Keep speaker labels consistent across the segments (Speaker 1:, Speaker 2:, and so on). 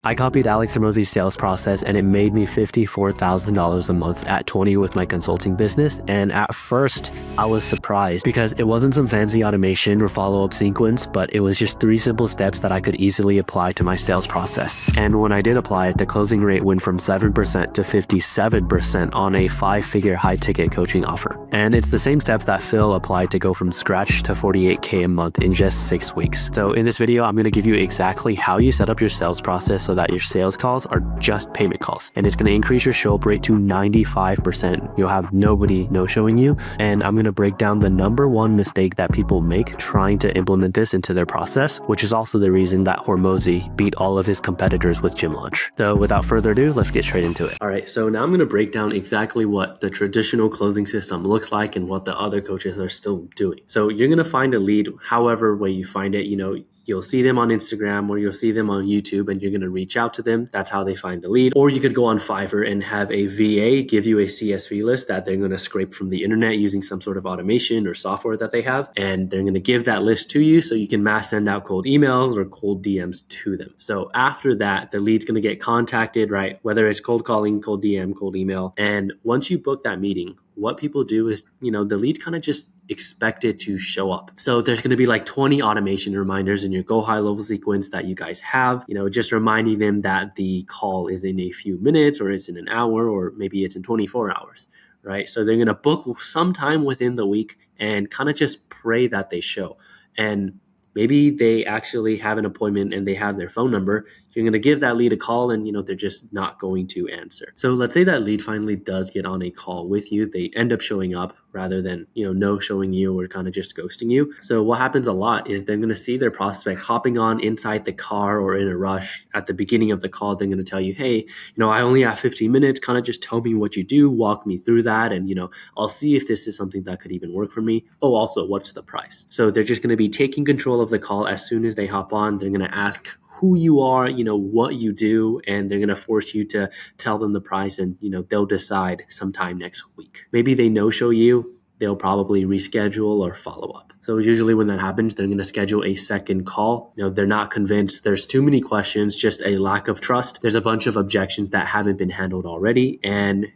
Speaker 1: I copied Alex Hormozi's sales process and it made me $54,000 a month at 20 with my consulting business. And at first I was surprised because it wasn't some fancy automation or follow-up sequence, but it was just 3 simple steps that I could easily apply to my sales process. And when I did apply it, the closing rate went from 7% to 57% on a 5-figure high-ticket coaching offer. And it's the same steps that Phil applied to go from scratch to 48K a month in just 6 weeks. So in this video, I'm going to give you exactly how you set up your sales process so that your sales calls are just payment calls. And it's going to increase your show up rate to 95%. You'll have nobody no-showing you. And I'm going to break down the #1 mistake that people make trying to implement this into their process, which is also the reason that Hormozi beat all of his competitors with gym launch. So without further ado, let's get straight into it. All right, so now I'm going to break down exactly what the traditional closing system looks like and what the other coaches are still doing. So you're going to find a lead however way you find it. You'll see them on Instagram or you'll see them on YouTube and you're going to reach out to them. That's how they find the lead. Or you could go on Fiverr and have a VA give you a CSV list that they're going to scrape from the internet using some sort of automation or software that they have. And they're going to give that list to you so you can mass send out cold emails or cold DMs to them. So after that, the lead's going to get contacted, right? Whether it's cold calling, cold DM, cold email. And once you book that meeting, what people do is, the lead kind of just expected to show up. So there's going to be like 20 automation reminders in your go high level sequence that you guys have, just reminding them that the call is in a few minutes or it's in an hour or maybe it's in 24 hours, right? So they're going to book sometime within the week and kind of just pray that they show. And maybe they actually have an appointment and they have their phone number. You're going to give that lead a call and, they're just not going to answer. So let's say that lead finally does get on a call with you. They end up showing up rather than, no showing you or kind of just ghosting you. So what happens a lot is they're going to see their prospect hopping on inside the car or in a rush. At the beginning of the call, they're going to tell you, hey, I only have 15 minutes. Kind of just tell me what you do, walk me through that. And, I'll see if this is something that could even work for me. Oh, also, what's the price? So they're just going to be taking control of the call as soon as they hop on. They're going to ask who you are, what you do, and they're going to force you to tell them the price and, they'll decide sometime next week. Maybe they no-show you. They'll probably reschedule or follow up. So usually when that happens, they're going to schedule a second call. They're not convinced. There's too many questions, just a lack of trust. There's a bunch of objections that haven't been handled already. And,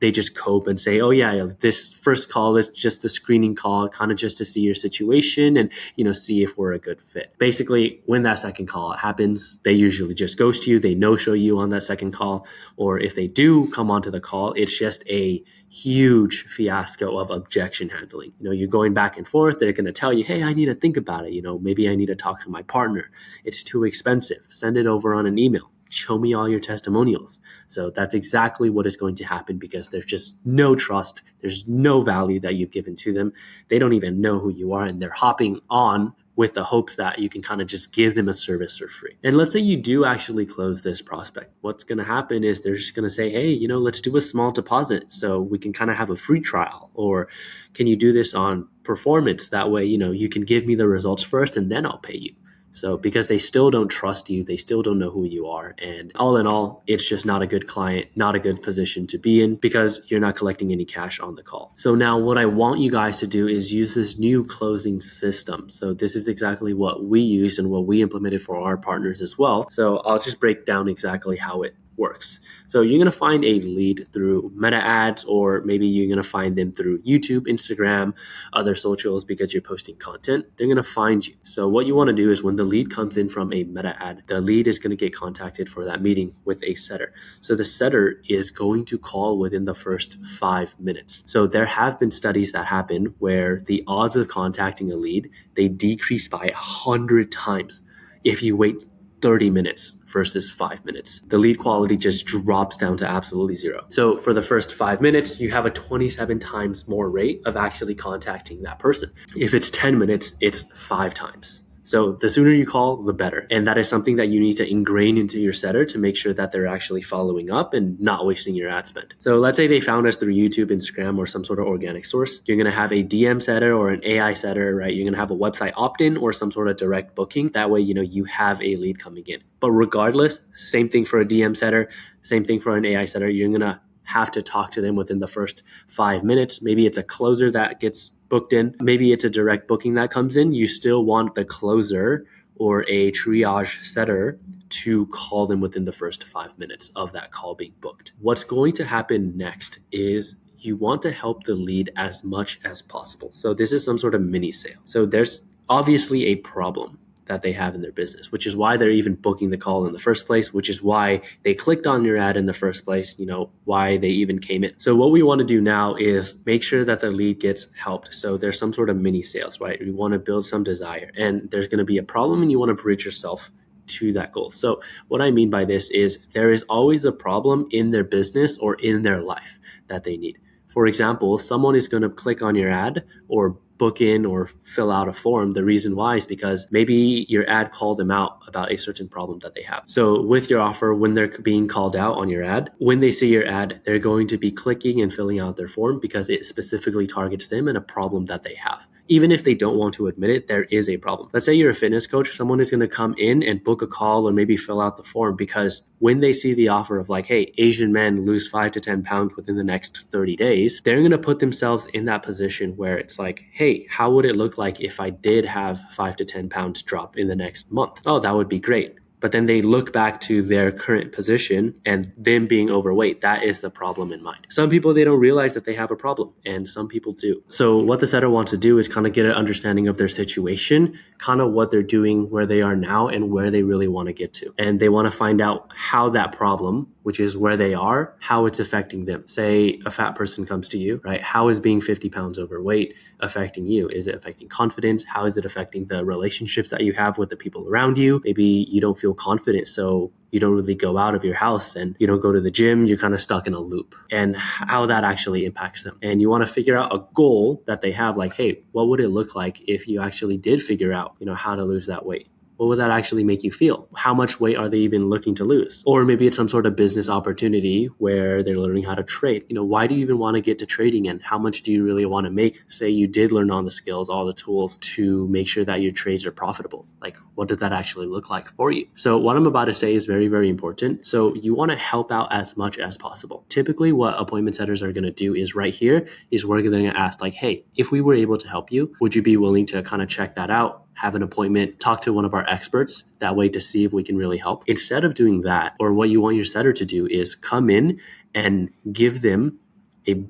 Speaker 1: they just cope and say, oh yeah, this first call is just the screening call, kind of just to see your situation and, see if we're a good fit. Basically, when that second call happens, they usually just ghost you. They no-show you on that second call. Or if they do come onto the call, it's just a huge fiasco of objection handling. You're going back and forth. They're going to tell you, hey, I need to think about it. Maybe I need to talk to my partner. It's too expensive. Send it over on an email. Show me all your testimonials. So that's exactly what is going to happen because there's just no trust. There's no value that you've given to them. They don't even know who you are and they're hopping on with the hope that you can kind of just give them a service for free. And let's say you do actually close this prospect. What's going to happen is they're just going to say, hey, let's do a small deposit so we can kind of have a free trial. Or can you do this on performance? That way, you can give me the results first and then I'll pay you. So because they still don't trust you, they still don't know who you are. And all in all, it's just not a good client, not a good position to be in because you're not collecting any cash on the call. So now what I want you guys to do is use this new closing system. So this is exactly what we used and what we implemented for our partners as well. So I'll just break down exactly how it works. So you're going to find a lead through Meta ads, or maybe you're going to find them through YouTube, Instagram, other socials because you're posting content. They're going to find you. So what you want to do is when the lead comes in from a Meta ad, the lead is going to get contacted for that meeting with a setter. So the setter is going to call within the first 5 minutes. So there have been studies that happen where the odds of contacting a lead, they decrease by 100 times if you wait 30 minutes versus 5 minutes. The lead quality just drops down to absolutely zero. So for the first 5 minutes, you have a 27 times more rate of actually contacting that person. If it's 10 minutes, it's 5 times. So the sooner you call, the better. And that is something that you need to ingrain into your setter to make sure that they're actually following up and not wasting your ad spend. So let's say they found us through YouTube, Instagram, or some sort of organic source. You're going to have a DM setter or an AI setter, right? You're going to have a website opt-in or some sort of direct booking. That way, you have a lead coming in. But regardless, same thing for a DM setter, same thing for an AI setter. You're going to have to talk to them within the first 5 minutes. Maybe it's a closer that gets booked in. Maybe it's a direct booking that comes in. You still want the closer or a triage setter to call them within the first 5 minutes of that call being booked. What's going to happen next is you want to help the lead as much as possible. So this is some sort of mini sale. So there's obviously a problem that they have in their business, which is why they're even booking the call in the first place, which is why they clicked on your ad in the first place, why they even came in. So what we want to do now is make sure that the lead gets helped. So there's some sort of mini sales, right? We want to build some desire, and there's going to be a problem, and you want to bridge yourself to that goal. So what I mean by this is there is always a problem in their business or in their life that they need. For example, someone is going to click on your ad or book in or fill out a form. The reason why is because maybe your ad called them out about a certain problem that they have. So with your offer, when they're being called out on your ad, when they see your ad, they're going to be clicking and filling out their form because it specifically targets them and a problem that they have. Even if they don't want to admit it, there is a problem. Let's say you're a fitness coach, someone is going to come in and book a call or maybe fill out the form because when they see the offer of like, hey, Asian men lose 5 to 10 pounds within the next 30 days, they're going to put themselves in that position where it's like, hey, how would it look like if I did have 5 to 10 pounds drop in the next month? Oh, that would be great. But then they look back to their current position and them being overweight. That is the problem in mind. Some people, they don't realize that they have a problem, and some people do. So what the setter wants to do is kind of get an understanding of their situation, kind of what they're doing, where they are now, and where they really want to get to. And they want to find out how that problem, which is where they are, how it's affecting them. Say a fat person comes to you, right? How is being 50 pounds overweight affecting you? Is it affecting confidence? How is it affecting the relationships that you have with the people around you? Maybe you don't feel confident, so you don't really go out of your house and you don't go to the gym. You're kind of stuck in a loop, and how that actually impacts them. And you want to figure out a goal that they have, like, hey, what would it look like if you actually did figure out, how to lose that weight? What would that actually make you feel? How much weight are they even looking to lose? Or maybe it's some sort of business opportunity where they're learning how to trade. Why do you even want to get to trading, and how much do you really want to make? Say you did learn all the skills, all the tools to make sure that your trades are profitable. Like, what did that actually look like for you? So what I'm about to say is very, very important. So you want to help out as much as possible. Typically what appointment setters are going to do is right here is we're going to ask like, hey, if we were able to help you, would you be willing to kind of check that out? Have an appointment, talk to one of our experts that way to see if we can really help. Instead of doing that, or what you want your setter to do is come in and give them a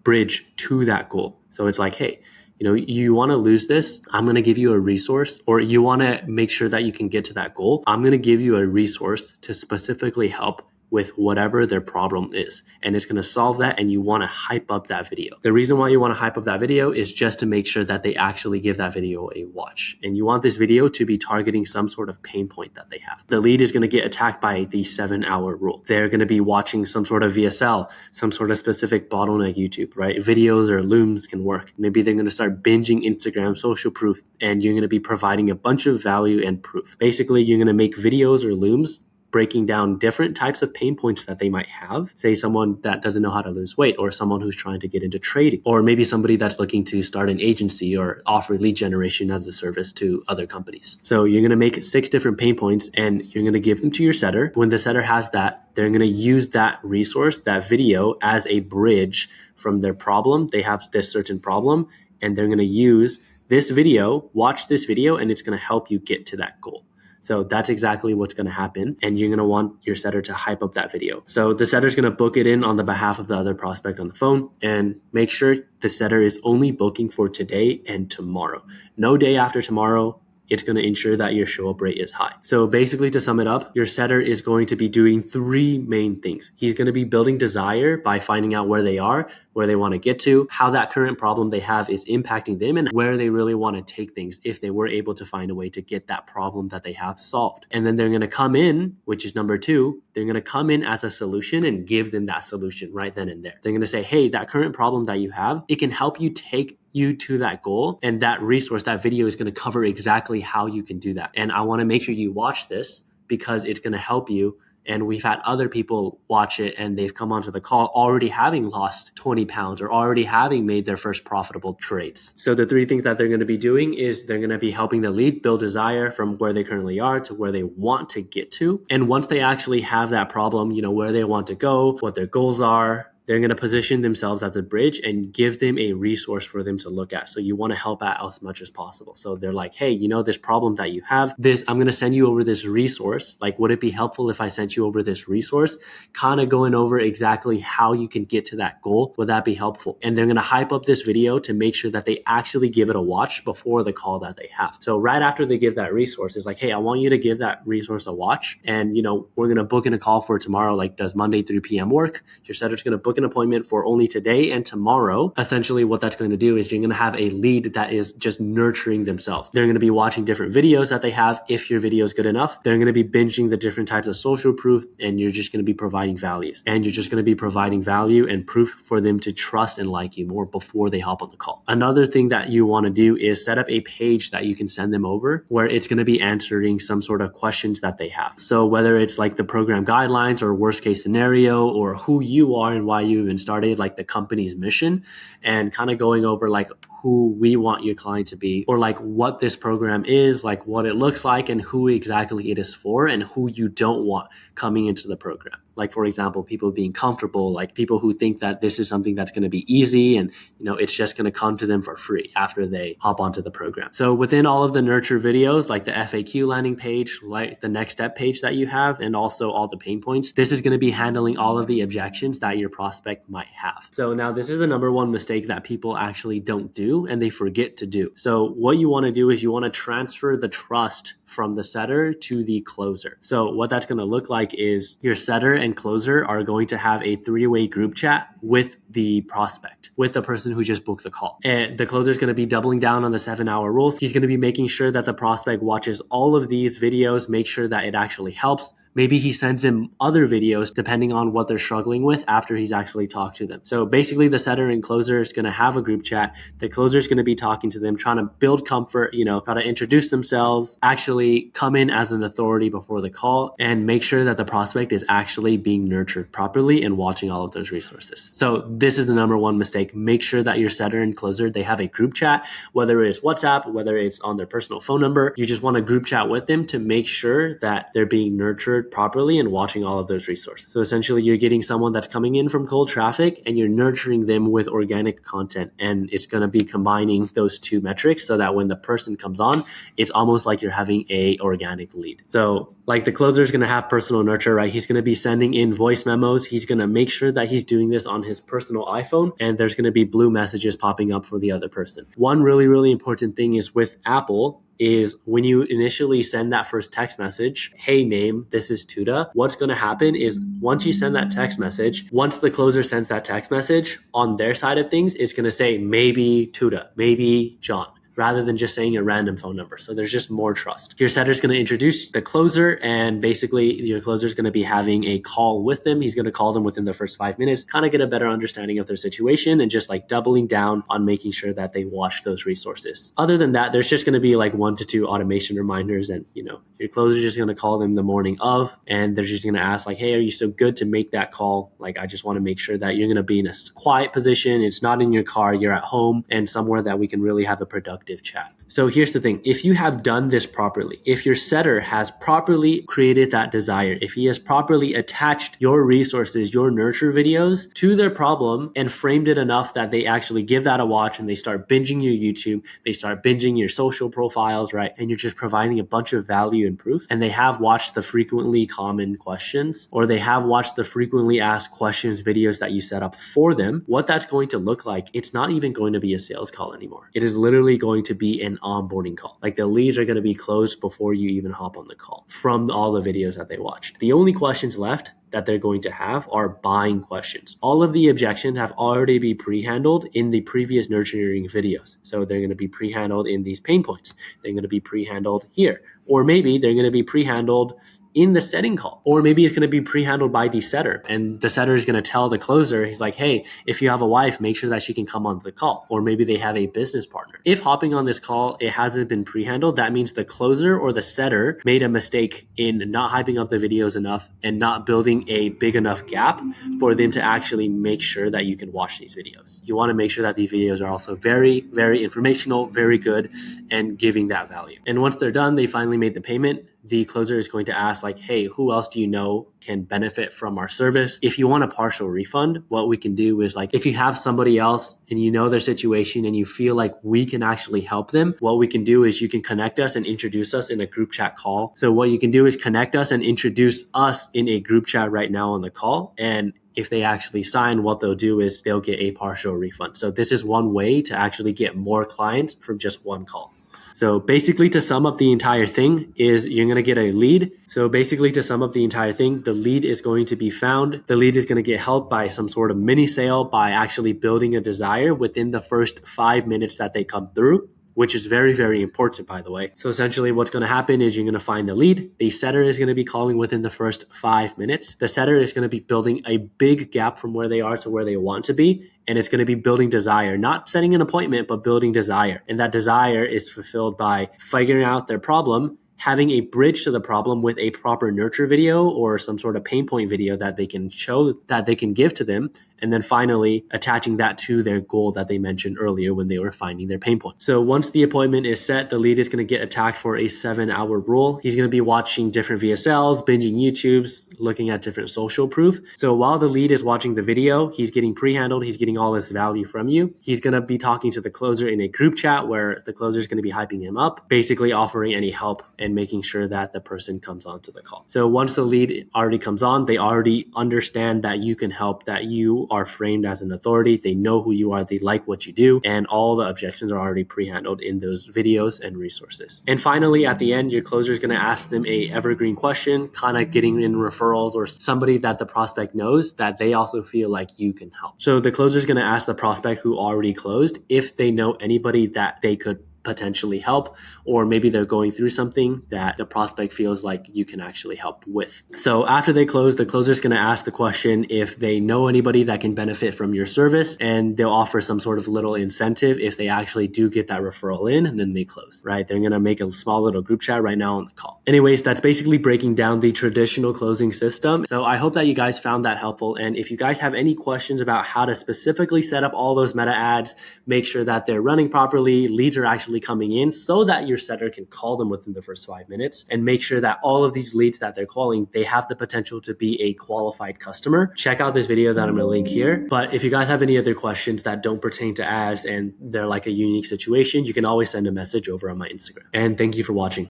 Speaker 1: bridge to that goal. So it's like, hey, you want to lose this, I'm going to give you a resource, or you want to make sure that you can get to that goal, I'm going to give you a resource to specifically help with whatever their problem is. And it's going to solve that, and you want to hype up that video. The reason why you want to hype up that video is just to make sure that they actually give that video a watch. And you want this video to be targeting some sort of pain point that they have. The lead is going to get attacked by the 7-hour rule. They're going to be watching some sort of VSL, some sort of specific bottleneck YouTube, right? Videos or looms can work. Maybe they're going to start binging Instagram social proof, and you're going to be providing a bunch of value and proof. Basically, you're going to make videos or looms breaking down different types of pain points that they might have. Say someone that doesn't know how to lose weight, or someone who's trying to get into trading, or maybe somebody that's looking to start an agency or offer lead generation as a service to other companies. So you're going to make 6 different pain points, and you're going to give them to your setter. When the setter has that, they're going to use that resource, that video, as a bridge from their problem. They have this certain problem, and they're going to use this video, watch this video, and it's going to help you get to that goal. So that's exactly what's going to happen. And you're going to want your setter to hype up that video. So the setter's going to book it in on the behalf of the other prospect on the phone, and make sure the setter is only booking for today and tomorrow. No day after tomorrow. It's going to ensure that your show up rate is high. So basically, to sum it up, your setter is going to be doing 3 main things. He's going to be building desire by finding out where they are, where they want to get to, how that current problem they have is impacting them, and where they really want to take things if they were able to find a way to get that problem that they have solved. And then they're going to come in, which is number 2, they're going to come in as a solution and give them that solution right then and there. They're going to say, hey, that current problem that you have, it can help you take you to that goal, and that resource, that video is going to cover exactly how you can do that. And I want to make sure you watch this because it's going to help you. And we've had other people watch it, and they've come onto the call already having lost 20 pounds or already having made their first profitable trades. So the 3 things that they're going to be doing is they're going to be helping the lead build desire from where they currently are to where they want to get to. And once they actually have that problem, where they want to go, what their goals are, They're going to position themselves as a bridge and give them a resource for them to look at. So you want to help out as much as possible. So they're like, hey, you know, this problem that you have, I'm going to send you over this resource. Like, would it be helpful if I sent you over this resource? Kind of going over exactly how you can get to that goal. Would that be helpful? And they're going to hype up this video to make sure that they actually give it a watch before the call that they have. So right after they give that resource, it's like, hey, I want you to give that resource a watch. And, you know, we're going to book in a call for tomorrow. Like, does Monday 3 p.m. work? Your setter's going to book an appointment for only today and tomorrow. Essentially, what that's going to do is you're going to have a lead that is just nurturing themselves. They're going to be watching different videos that they have. If your video is good enough, they're going to be binging the different types of social proof, and you're just going to be providing values. And you're just going to be providing value and proof for them to trust and like you more before they hop on the call. Another thing that you want to do is set up a page that you can send them over where it's going to be answering some sort of questions that they have. So whether it's like the program guidelines or worst case scenario or who you are and why you even started, like the company's mission, and kind of going over like who we want your client to be, or like what this program is, like what it looks like, and who exactly it is for, and who you don't want coming into the program. Like, for example, people being comfortable, like people who think that this is something that's going to be easy and, you know, it's just going to come to them for free after they hop onto the program. So within all of the nurture videos, like the FAQ landing page, like the next step page that you have, and also all the pain points, this is going to be handling all of the objections that your prospect might have. So now this is the number one mistake that people actually don't do and they forget to do. So what you want to do is you want to transfer the trust from the setter to the closer. So what that's going to look like is your setter and closer are going to have a 3-way group chat with the prospect, with the person who just booked the call. And the closer is going to be doubling down on the 7-hour rules. He's going to be making sure that the prospect watches all of these videos, make sure that it actually helps. Maybe he sends him other videos depending on what they're struggling with after he's actually talked to them. So basically the setter and closer is going to have a group chat. The closer is going to be talking to them, trying to build comfort, you know, try to introduce themselves, actually come in as an authority before the call, and make sure that the prospect is actually being nurtured properly and watching all of those resources. So this is the number one mistake. Make sure that your setter and closer, they have a group chat, whether it's WhatsApp, whether it's on their personal phone number. You just want a group chat with them to make sure that they're being nurtured properly and watching all of those resources. So essentially you're getting someone that's coming in from cold traffic and you're nurturing them with organic content, and it's going to be combining those two metrics so that when the person comes on, it's almost like you're having a organic lead. So like the closer is going to have personal nurture, right? He's going to be sending in voice memos. He's going to make sure that he's doing this on his personal iPhone, and there's going to be blue messages popping up for the other person. One really, really important thing is with Apple is when you initially send that first text message, hey name, this is Tuda, what's going to happen is once you send that text message, once the closer sends that text message on their side of things, it's going to say maybe Tuda, maybe John, rather than just saying a random phone number. So there's just more trust. Your setter is going to introduce the closer, and basically your closer is going to be having a call with them. He's going to call them within the first 5 minutes, kind of get a better understanding of their situation, and just like doubling down on making sure that they watch those resources. Other than that, there's just going to be like 1 to 2 automation reminders, and you know, your closer is just going to call them the morning of, and they're just going to ask like, hey, are you so good to make that call? Like, I just want to make sure that you're going to be in a quiet position. It's not in your car, you're at home, and somewhere that we can really have a productive chat. So here's the thing. If you have done this properly, if your setter has properly created that desire, if he has properly attached your resources, your nurture videos to their problem and framed it enough that they actually give that a watch and they start binging your YouTube, they start binging your social profiles, right? And you're just providing a bunch of value and proof, and they have watched the frequently common questions, or they have watched the frequently asked questions videos that you set up for them, what that's going to look like, it's not even going to be a sales call anymore. It is literally going to be an onboarding call. Like the leads are going to be closed before you even hop on the call from all the videos that they watched. The only questions left that they're going to have are buying questions. All of the objections have already been pre-handled in the previous nurturing videos. So they're going to be pre-handled in these pain points. They're going to be pre-handled here. Or maybe they're going to be pre-handled in the setting call, or maybe it's going to be pre-handled by the setter, and the setter is going to tell the closer, he's like, hey, if you have a wife, make sure that she can come on the call, or maybe they have a business partner. If hopping on this call, it hasn't been pre-handled, that means the closer or the setter made a mistake in not hyping up the videos enough and not building a big enough gap for them to actually make sure that you can watch these videos. You want to make sure that these videos are also very, very informational, very good, and giving that value. And once they're done, they finally made the payment. the closer is going to ask like, hey, who else do you know can benefit from our service? If you want a partial refund, what we can do is like, if you have somebody else and you know their situation and you feel like we can actually help them, what we can do is you can connect us and introduce us in a group chat call. So what you can do is connect us and introduce us in a group chat right now on the call. And if they actually sign, what they'll do is they'll get a partial refund. So this is one way to actually get more clients from just one call. So basically, to sum up the entire thing is you're going to get a lead. So basically, to sum up the entire thing, the lead is going to be found. The lead is going to get helped by some sort of mini sale by actually building a desire within the first 5 minutes that they come through, which is very, very important, by the way. So essentially what's going to happen is you're going to find the lead. The setter is going to be calling within the first 5 minutes. The setter is going to be building a big gap from where they are to where they want to be. And it's going to be building desire, not setting an appointment, but building desire. And that desire is fulfilled by figuring out their problem, having a bridge to the problem with a proper nurture video or some sort of pain point video that they can show, that they can give to them. And then finally attaching that to their goal that they mentioned earlier when they were finding their pain point. So once the appointment is set, the lead is going to get attacked for a 7-hour rule. He's going to be watching different VSLs, binging YouTubes, looking at different social proof. So while the lead is watching the video, he's getting pre-handled. He's getting all this value from you. He's going to be talking to the closer in a group chat where the closer is going to be hyping him up, basically offering any help and making sure that the person comes onto the call. So once the lead already comes on, they already understand that you can help, that you are framed as an authority. They know who you are. They like what you do. And all the objections are already pre-handled in those videos and resources. And finally, at the end, your closer is going to ask them a evergreen question, kind of getting in referrals or somebody that the prospect knows that they also feel like you can help. So the closer is going to ask the prospect who already closed if they know anybody that they could potentially help, or maybe they're going through something that the prospect feels like you can actually help with. So after they close, the closer is going to ask the question if they know anybody that can benefit from your service, and they'll offer some sort of little incentive if they actually do get that referral in, and then they close, right? They're going to make a small little group chat right now on the call. Anyways, that's basically breaking down the traditional closing system. So I hope that you guys found that helpful. And if you guys have any questions about how to specifically set up all those meta ads, make sure that they're running properly, leads are actually coming in so that your setter can call them within the first 5 minutes, and make sure that all of these leads that they're calling, they have the potential to be a qualified customer. Check out this video that I'm going to link here. But if you guys have any other questions that don't pertain to ads and they're like a unique situation, you can always send a message over on my Instagram. And thank you for watching.